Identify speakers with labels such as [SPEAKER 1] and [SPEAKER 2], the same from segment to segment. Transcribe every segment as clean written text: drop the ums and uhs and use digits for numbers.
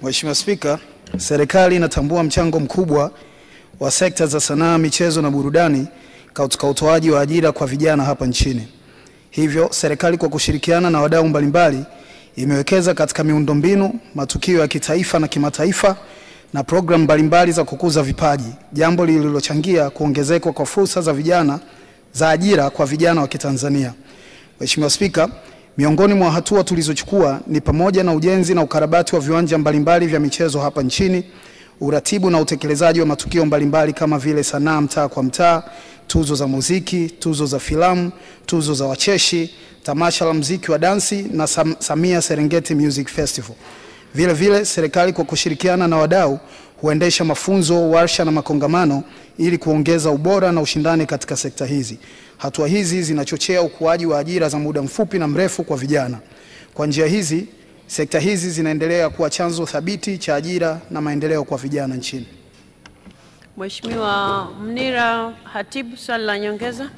[SPEAKER 1] Mheshimiwa Spika, serikali inatambua mchango mkubwa wa sekta za sanaa, michezo na burudani katika utoaji wa ajira kwa vijana hapa nchini. Hivyo, serikali kwa kushirikiana na wadau mbalimbali imewekeza katika miundombinu, matukio ya kitaifa na kimataifa na programu mbalimbali za kukuza vipaji, jambo lililochangia kuongezeka kwa fursa za ajira kwa vijana wa Kitanzania. Mheshimiwa Spika, miongoni mwa hatua tulizochukua ni pamoja na ujenzi na ukarabati wa viwanja mbalimbali vya michezo hapa nchini, uratibu na utekelezaji wa matukio mbalimbali kama vile sanaa mtaa kwa mtaa, tuzo za muziki, tuzo za filamu, tuzo za wacheshi, tamasha la muziki wa dansi na Samia Serengeti Music Festival. Vile vile serikali kwa kushirikiana na wadau huendesha mafunzo, warsha na makongamano ili kuongeza ubora na ushindani katika sekta hizi. Hatua hizi zinachochea ukuaji wa ajira za muda mfupi na mrefu kwa vijana. Kwa njia hizi, sekta hizi zinaendelea kuwa chanzo thabiti cha ajira na maendeleo kwa vijana nchini.
[SPEAKER 2] Mheshimiwa Mnira Hatibu, swali la nyongeza.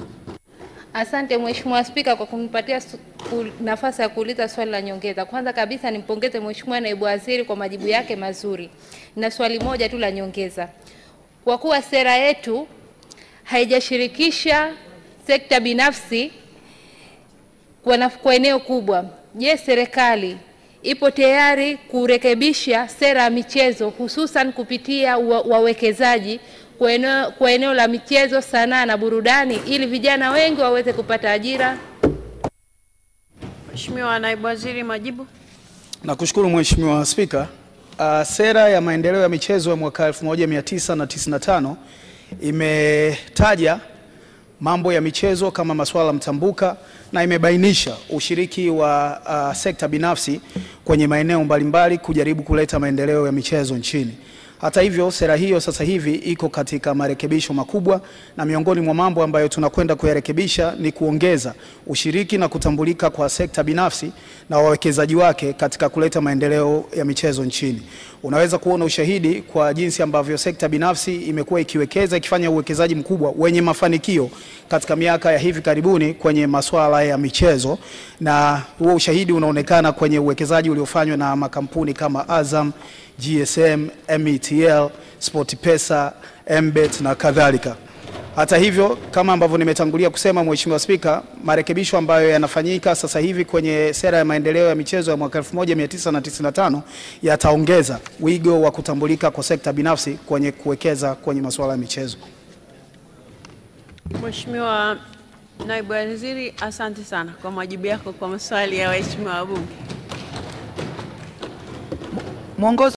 [SPEAKER 3] Asante Mheshimiwa Spika kwa kunipatia nafasi ya kuuliza swali la nyongeza. Kwanza kabisa nimpongeze Mheshimiwa Naibu Waziri kwa majibu yake mazuri. Na swali moja tu la nyongeza. Kwa kuwa sera yetu haijashirikisha sekta binafsi kwa eneo kubwa, je, serikali ipo tayari kurekebisha sera ya michezo hususan kupitia wawekezaji kwa eneo la michezo, sanaa na burudani ili vijana wengi waweze kupata ajira?
[SPEAKER 2] Mheshimiwa Naibu Waziri, majibu.
[SPEAKER 1] Nakushukuru Mheshimiwa Spika. Sera ya maendeleo ya michezo ya mwaka 1995 imetaja mambo ya michezo kama masuala mtambuka na imebainisha ushiriki wa sekta binafsi kwenye maeneo mbalimbali kujaribu kuleta maendeleo ya michezo nchini. Hata hivyo, sera hiyo sasa hivi iko katika marekebisho makubwa, na miongoni mwa mambo ambayo tunakwenda kuyarekebisha ni kuongeza ushiriki na kutambulika kwa sekta binafsi na wawekezaji wake katika kuleta maendeleo ya michezo nchini. Unaweza kuona ushahidi kwa jinsi ambavyo sekta binafsi imekuwa ikifanya uwekezaji mkubwa wenye mafanikio katika miaka ya hivi karibuni kwenye masuala ya michezo, na huo ushahidi unaonekana kwenye uwekezaji uliofanywa na makampuni kama Azam, GSM, METL, SportPesa, Mbet na kadhalika. Hata hivyo, kama ambavyo nimetangulia kusema Mheshimiwa Spika, marekebisho ambayo yanafanyika sasa hivi kwenye sera ya maendeleo ya michezo ya mwaka 1995 yataongeza wigo wa kutambulika kwa sekta binafsi kwenye kuwekeza kwenye masuala ya michezo.
[SPEAKER 2] Mheshimiwa Naibu Waziri, asante sana kwa majibu yako kwa maswali ya waheshimiwa wabunge.